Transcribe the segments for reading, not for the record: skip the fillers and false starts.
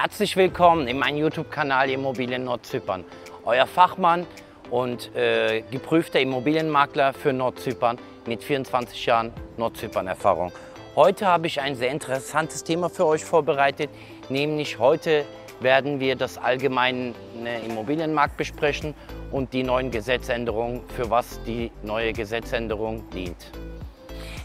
Herzlich willkommen in meinem YouTube-Kanal Immobilien Nordzypern. Euer Fachmann und geprüfter Immobilienmakler für Nordzypern mit 24 Jahren Nordzypern-Erfahrung. Heute habe ich ein sehr interessantes Thema für euch vorbereitet, nämlich heute werden wir das allgemeine Immobilienmarkt besprechen und die neuen Gesetzänderungen, für was die neue Gesetzänderung dient.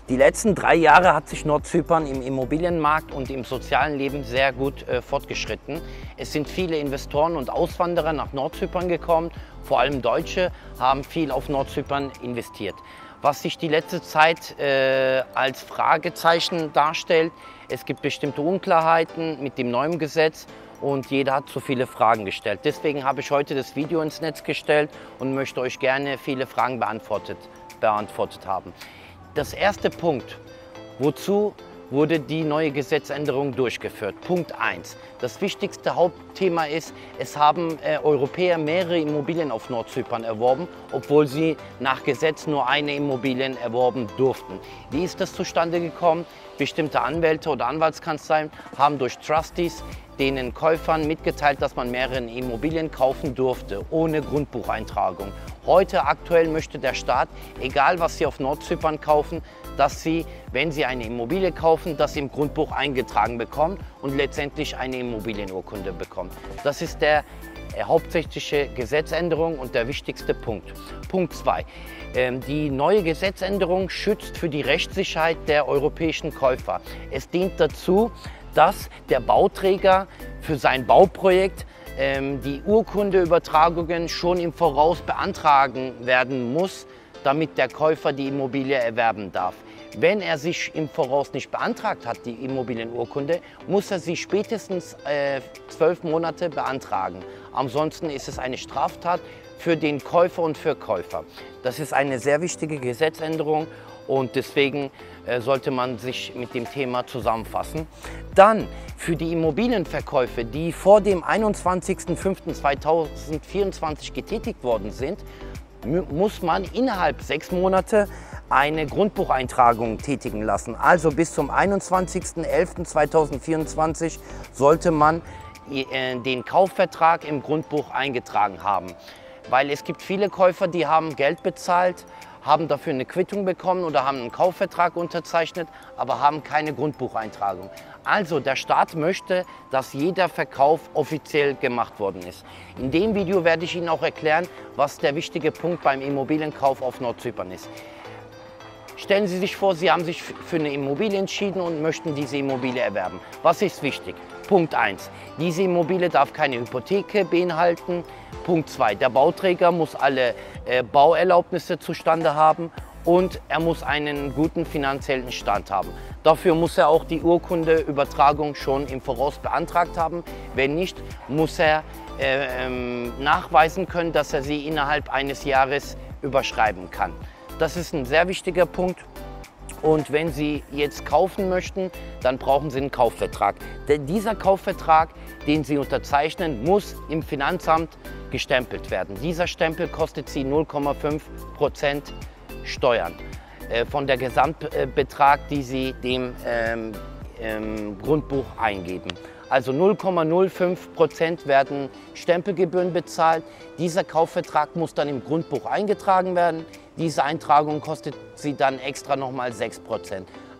Die letzten 3 Jahre hat sich Nordzypern im Immobilienmarkt und im sozialen Leben sehr gut fortgeschritten. Es sind viele Investoren und Auswanderer nach Nordzypern gekommen, vor allem Deutsche haben viel auf Nordzypern investiert. Was sich die letzte Zeit als Fragezeichen darstellt, es gibt bestimmte Unklarheiten mit dem neuen Gesetz und jeder hat zu viele Fragen gestellt. Deswegen habe ich heute das Video ins Netz gestellt und möchte euch gerne viele Fragen beantwortet haben. Das erste Punkt, wozu wurde die neue Gesetzänderung durchgeführt? Punkt 1. Das wichtigste Hauptthema ist, es haben Europäer mehrere Immobilien auf Nordzypern erworben, obwohl sie nach Gesetz nur eine Immobilie erworben durften. Wie ist das zustande gekommen? Bestimmte Anwälte oder Anwaltskanzleien haben durch Trustees den Käufern mitgeteilt, dass man mehrere Immobilien kaufen durfte, ohne Grundbucheintragung. Heute aktuell möchte der Staat, egal was Sie auf Nordzypern kaufen, dass Sie, wenn Sie eine Immobilie kaufen, das im Grundbuch eingetragen bekommen und letztendlich eine Immobilienurkunde bekommen. Das ist der hauptsächliche Gesetzänderung und der wichtigste Punkt. Punkt 2. Die neue Gesetzänderung schützt für die Rechtssicherheit der europäischen Käufer. Es dient dazu, dass der Bauträger für sein Bauprojekt die Urkundeübertragungen schon im Voraus beantragen werden muss, damit der Käufer die Immobilie erwerben darf. Wenn er sich im Voraus nicht beantragt hat, die Immobilienurkunde, muss er sie spätestens 12 Monate beantragen. Ansonsten ist es eine Straftat für den Käufer und für Käufer. Das ist eine sehr wichtige Gesetzänderung und deswegen sollte man sich mit dem Thema zusammenfassen. Dann für die Immobilienverkäufe, die vor dem 21.05.2024 getätigt worden sind, muss man innerhalb 6 Monate eine Grundbucheintragung tätigen lassen. Also bis zum 21.11.2024 sollte man den Kaufvertrag im Grundbuch eingetragen haben. Weil es gibt viele Käufer, die haben Geld bezahlt, haben dafür eine Quittung bekommen oder haben einen Kaufvertrag unterzeichnet, aber haben keine Grundbucheintragung. Also der Staat möchte, dass jeder Verkauf offiziell gemacht worden ist. In dem Video werde ich Ihnen auch erklären, was der wichtige Punkt beim Immobilienkauf auf Nordzypern ist. Stellen Sie sich vor, Sie haben sich für eine Immobilie entschieden und möchten diese Immobilie erwerben. Was ist wichtig? Punkt 1. Diese Immobilie darf keine Hypothek beinhalten. Punkt 2. Der Bauträger muss alle Bauerlaubnisse zustande haben und er muss einen guten finanziellen Stand haben. Dafür muss er auch die Urkundeübertragung schon im Voraus beantragt haben. Wenn nicht, muss er nachweisen können, dass er sie innerhalb eines Jahres überschreiben kann. Das ist ein sehr wichtiger Punkt. Und wenn Sie jetzt kaufen möchten, dann brauchen Sie einen Kaufvertrag. Denn dieser Kaufvertrag, den Sie unterzeichnen, muss im Finanzamt gestempelt werden. Dieser Stempel kostet Sie 0,5% Steuern von der Gesamtbetrag, die Sie dem Grundbuch eingeben. Also 0,05% werden Stempelgebühren bezahlt. Dieser Kaufvertrag muss dann im Grundbuch eingetragen werden. Diese Eintragung kostet Sie dann extra nochmal 6%.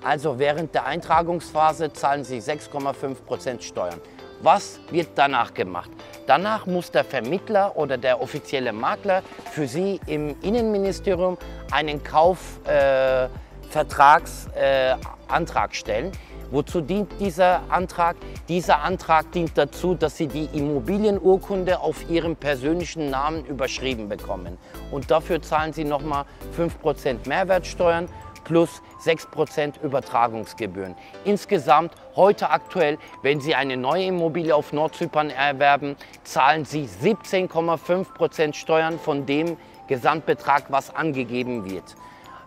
Also während der Eintragungsphase zahlen Sie 6,5% Steuern. Was wird danach gemacht? Danach muss der Vermittler oder der offizielle Makler für Sie im Innenministerium einen Kaufvertragsantrag stellen. Wozu dient dieser Antrag? Dieser Antrag dient dazu, dass Sie die Immobilienurkunde auf Ihrem persönlichen Namen überschrieben bekommen. Und dafür zahlen Sie nochmal 5% Mehrwertsteuern plus 6% Übertragungsgebühren. Insgesamt heute aktuell, wenn Sie eine neue Immobilie auf Nordzypern erwerben, zahlen Sie 17,5% Steuern von dem Gesamtbetrag, was angegeben wird.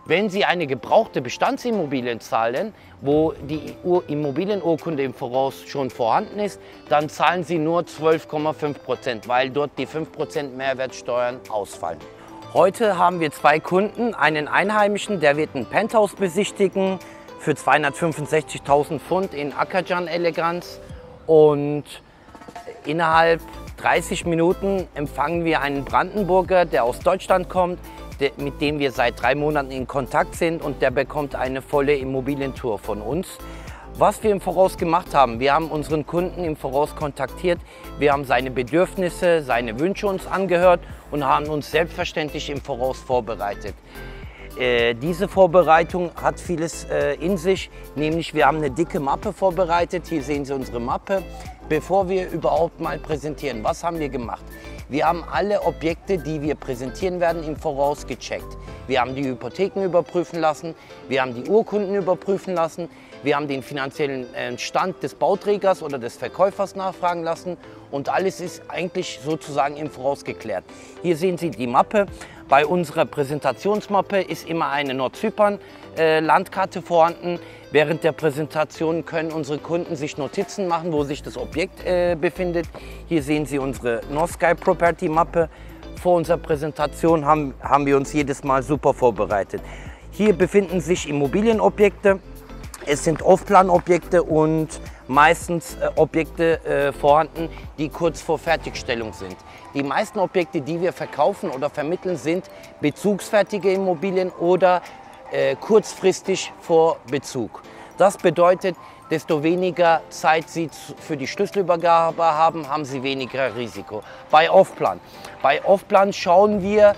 Wenn Sie eine gebrauchte Bestandsimmobilie zahlen, wo die Immobilienurkunde im Voraus schon vorhanden ist, dann zahlen Sie nur 12,5%, weil dort die 5% Mehrwertsteuern ausfallen. Heute haben wir 2 Kunden, einen Einheimischen, der wird ein Penthouse besichtigen für 265.000 Pfund in Akacan Eleganz und Innerhalb 30 Minuten empfangen wir einen Brandenburger, der aus Deutschland kommt, mit dem wir seit 3 Monaten in Kontakt sind, und der bekommt eine volle Immobilientour von uns. Was wir im Voraus gemacht haben: Wir haben unseren Kunden im Voraus kontaktiert, wir haben seine Bedürfnisse, seine Wünsche uns angehört und haben uns selbstverständlich im Voraus vorbereitet. Diese Vorbereitung hat vieles in sich, nämlich wir haben eine dicke Mappe vorbereitet. Hier sehen Sie unsere Mappe. Bevor wir überhaupt mal präsentieren, was haben wir gemacht? Wir haben alle Objekte, die wir präsentieren werden, im Voraus gecheckt. Wir haben die Hypotheken überprüfen lassen, wir haben die Urkunden überprüfen lassen, wir haben den finanziellen Stand des Bauträgers oder des Verkäufers nachfragen lassen, und alles ist eigentlich sozusagen im Voraus geklärt. Hier sehen Sie die Mappe. Bei unserer Präsentationsmappe ist immer eine Nordzypern-Landkarte vorhanden. Während der Präsentation können unsere Kunden sich Notizen machen, wo sich das Objekt befindet. Hier sehen Sie unsere Norsky Property Mappe. Vor unserer Präsentation haben wir uns jedes Mal super vorbereitet. Hier befinden sich Immobilienobjekte. Es sind Off-Plan-Objekte und meistens Objekte vorhanden, die kurz vor Fertigstellung sind. Die meisten Objekte, die wir verkaufen oder vermitteln, sind bezugsfertige Immobilien oder kurzfristig vor Bezug. Das bedeutet, desto weniger Zeit Sie für die Schlüsselübergabe haben, haben Sie weniger Risiko. Bei Off-Plan schauen wir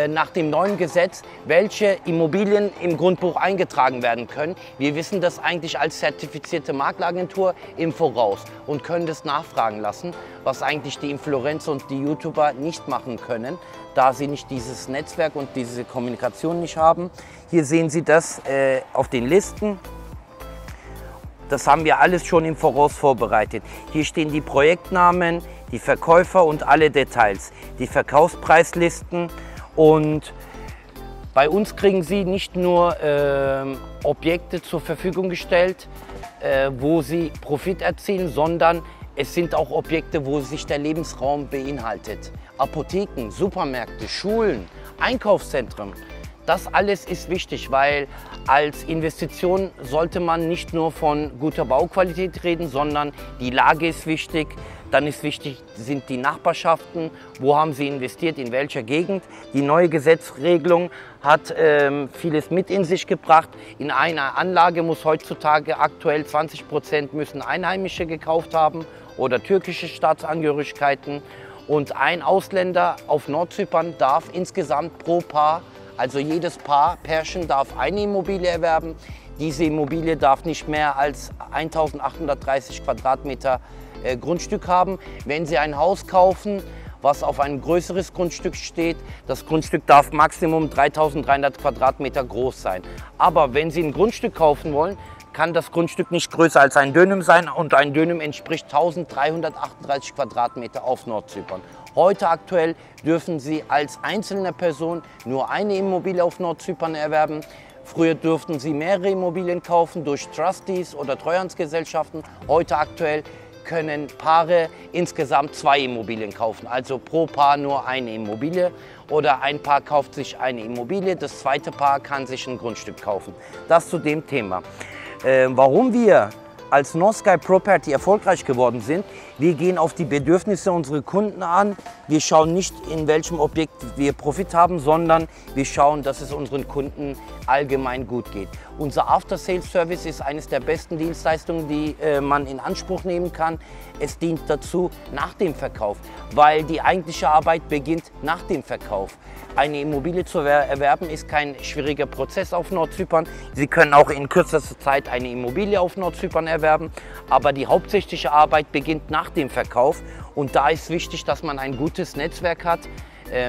nach dem neuen Gesetz, welche Immobilien im Grundbuch eingetragen werden können. Wir wissen das eigentlich als zertifizierte Makleragentur im Voraus und können das nachfragen lassen, was eigentlich die Influencer und die YouTuber nicht machen können, da sie nicht dieses Netzwerk und diese Kommunikation nicht haben. Hier sehen Sie das auf den Listen. Das haben wir alles schon im Voraus vorbereitet. Hier stehen die Projektnamen, die Verkäufer und alle Details, die Verkaufspreislisten. Und bei uns kriegen Sie nicht nur Objekte zur Verfügung gestellt, wo Sie Profit erzielen, sondern es sind auch Objekte, wo sich der Lebensraum beinhaltet. Apotheken, Supermärkte, Schulen, Einkaufszentren. Das alles ist wichtig, weil als Investition sollte man nicht nur von guter Bauqualität reden, sondern die Lage ist wichtig. Dann ist wichtig, sind die Nachbarschaften, wo haben Sie investiert, in welcher Gegend. Die neue Gesetzregelung hat vieles mit in sich gebracht. In einer Anlage muss heutzutage aktuell 20% müssen Einheimische gekauft haben oder türkische Staatsangehörigkeiten. Und ein Ausländer auf Nordzypern darf insgesamt pro Paar, also jedes Pärchen darf eine Immobilie erwerben. Diese Immobilie darf nicht mehr als 1830 Quadratmeter Grundstück haben. Wenn Sie ein Haus kaufen, was auf ein größeres Grundstück steht, das Grundstück darf Maximum 3300 Quadratmeter groß sein. Aber wenn Sie ein Grundstück kaufen wollen, kann das Grundstück nicht größer als ein Dönüm sein, und ein Dönüm entspricht 1338 Quadratmeter auf Nordzypern. Heute aktuell dürfen Sie als einzelne Person nur eine Immobilie auf Nordzypern erwerben. Früher durften Sie mehrere Immobilien kaufen durch Trustees oder Treuhandsgesellschaften. Heute aktuell können Paare insgesamt 2 Immobilien kaufen, also pro Paar nur eine Immobilie, oder ein Paar kauft sich eine Immobilie, das zweite Paar kann sich ein Grundstück kaufen. Das zu dem Thema. Warum wir als Norsky Property erfolgreich geworden sind: Wir gehen auf die Bedürfnisse unserer Kunden an. Wir schauen nicht, in welchem Objekt wir Profit haben, sondern wir schauen, dass es unseren Kunden allgemein gut geht. Unser After-Sales-Service ist eines der besten Dienstleistungen, die man in Anspruch nehmen kann. Es dient dazu nach dem Verkauf, weil die eigentliche Arbeit beginnt nach dem Verkauf. Eine Immobilie zu erwerben ist kein schwieriger Prozess auf Nordzypern. Sie können auch in kürzester Zeit eine Immobilie auf Nordzypern erwerben, aber die hauptsächliche Arbeit beginnt nach dem Verkauf, und da ist wichtig, dass man ein gutes Netzwerk hat.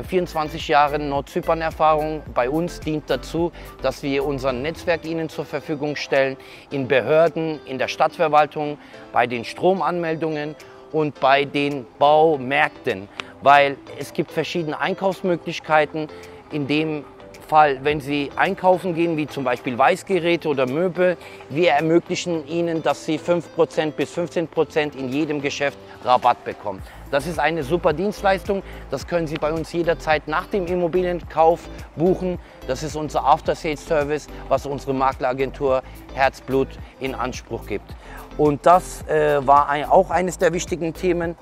24 Jahre Nordzypern-Erfahrung bei uns dient dazu, dass wir unser Netzwerk Ihnen zur Verfügung stellen, in Behörden, in der Stadtverwaltung, bei den Stromanmeldungen und bei den Baumärkten, weil es gibt verschiedene Einkaufsmöglichkeiten. In dem Fall, wenn Sie einkaufen gehen, wie zum Beispiel Weißgeräte oder Möbel, wir ermöglichen Ihnen, dass Sie 5% bis 15% in jedem Geschäft Rabatt bekommen. Das ist eine super Dienstleistung, das können Sie bei uns jederzeit nach dem Immobilienkauf buchen. Das ist unser After-Sales-Service, was unsere Makleragentur Herzblut in Anspruch gibt. Und das war auch eines der wichtigen Themen.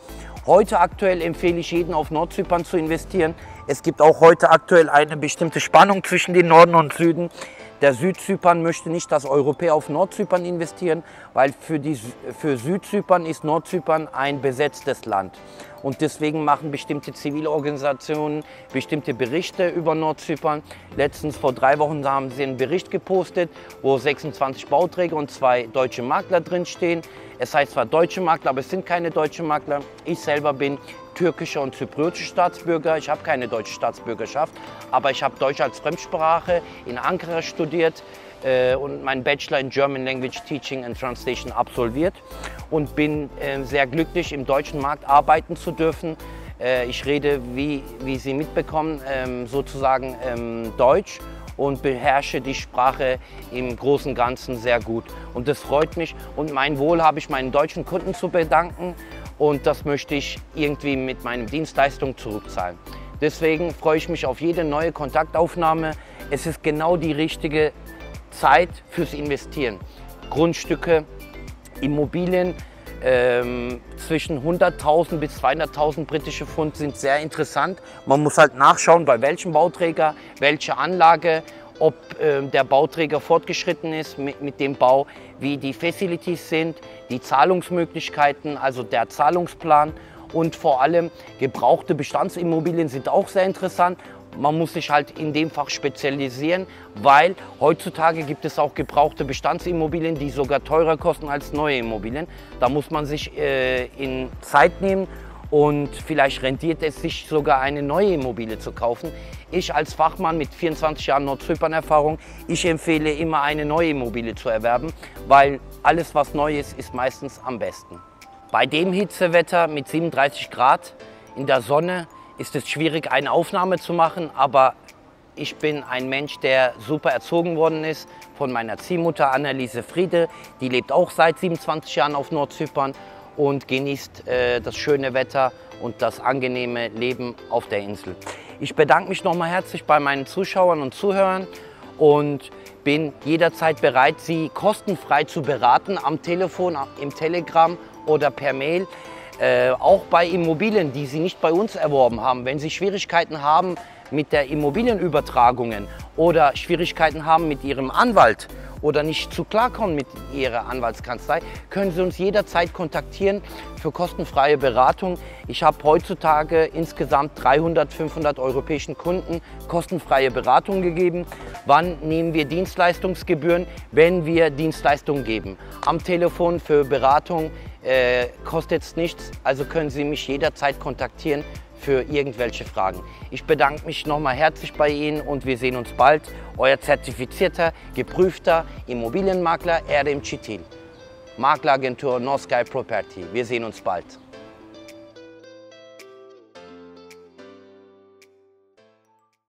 Heute aktuell empfehle ich jedem, auf Nordzypern zu investieren. Es gibt auch heute aktuell eine bestimmte Spannung zwischen den Norden und Süden. Der Südzypern möchte nicht, dass Europäer auf Nordzypern investieren, weil für Südzypern ist Nordzypern ein besetztes Land. Und deswegen machen bestimmte Zivilorganisationen bestimmte Berichte über Nordzypern. Letztens vor 3 Wochen haben sie einen Bericht gepostet, wo 26 Bauträger und 2 deutsche Makler drinstehen. Es heißt zwar deutsche Makler, aber es sind keine deutschen Makler. Ich selber bin türkischer und zypriotischer Staatsbürger. Ich habe keine deutsche Staatsbürgerschaft, aber ich habe Deutsch als Fremdsprache in Ankara studiert und meinen Bachelor in German Language Teaching and Translation absolviert und bin sehr glücklich, im deutschen Markt arbeiten zu dürfen. Ich rede, wie Sie mitbekommen, sozusagen Deutsch und beherrsche die Sprache im Großen und Ganzen sehr gut. Und das freut mich. Und mein Wohl habe ich meinen deutschen Kunden zu bedanken. Und das möchte ich irgendwie mit meinen Dienstleistungen zurückzahlen. Deswegen freue ich mich auf jede neue Kontaktaufnahme. Es ist genau die richtige Zeit fürs Investieren. Grundstücke, Immobilien zwischen 100.000 bis 200.000 britische Pfund sind sehr interessant. Man muss halt nachschauen, bei welchem Bauträger, welche Anlage, ob der Bauträger fortgeschritten ist mit dem Bau, wie die Facilities sind, die Zahlungsmöglichkeiten, also der Zahlungsplan und vor allem gebrauchte Bestandsimmobilien sind auch sehr interessant. Man muss sich halt in dem Fach spezialisieren, weil heutzutage gibt es auch gebrauchte Bestandsimmobilien, die sogar teurer kosten als neue Immobilien. Da muss man sich in Zeit nehmen und vielleicht rentiert es sich sogar eine neue Immobilie zu kaufen. Ich als Fachmann mit 24 Jahren Nordzypern-Erfahrung, ich empfehle immer eine neue Immobilie zu erwerben, weil alles was neu ist, ist meistens am besten. Bei dem Hitzewetter mit 37 Grad in der Sonne ist es schwierig, eine Aufnahme zu machen, aber ich bin ein Mensch, der super erzogen worden ist von meiner Ziehmutter Anneliese Friede. Die lebt auch seit 27 Jahren auf Nordzypern und genießt das schöne Wetter und das angenehme Leben auf der Insel. Ich bedanke mich nochmal herzlich bei meinen Zuschauern und Zuhörern und bin jederzeit bereit, Sie kostenfrei zu beraten, am Telefon, im Telegram oder per Mail. Auch bei Immobilien, die Sie nicht bei uns erworben haben. Wenn Sie Schwierigkeiten haben mit der Immobilienübertragungen oder Schwierigkeiten haben mit Ihrem Anwalt oder nicht zu klarkommen mit Ihrer Anwaltskanzlei, können Sie uns jederzeit kontaktieren für kostenfreie Beratung. Ich habe heutzutage insgesamt 300, 500 europäischen Kunden kostenfreie Beratung gegeben. Wann nehmen wir Dienstleistungsgebühren? Wenn wir Dienstleistungen geben. Am Telefon für Beratung kostet es nichts, also können Sie mich jederzeit kontaktieren für irgendwelche Fragen. Ich bedanke mich nochmal herzlich bei Ihnen und wir sehen uns bald. Euer zertifizierter, geprüfter Immobilienmakler Erdem Çitil, Makleragentur North Sky Property. Wir sehen uns bald.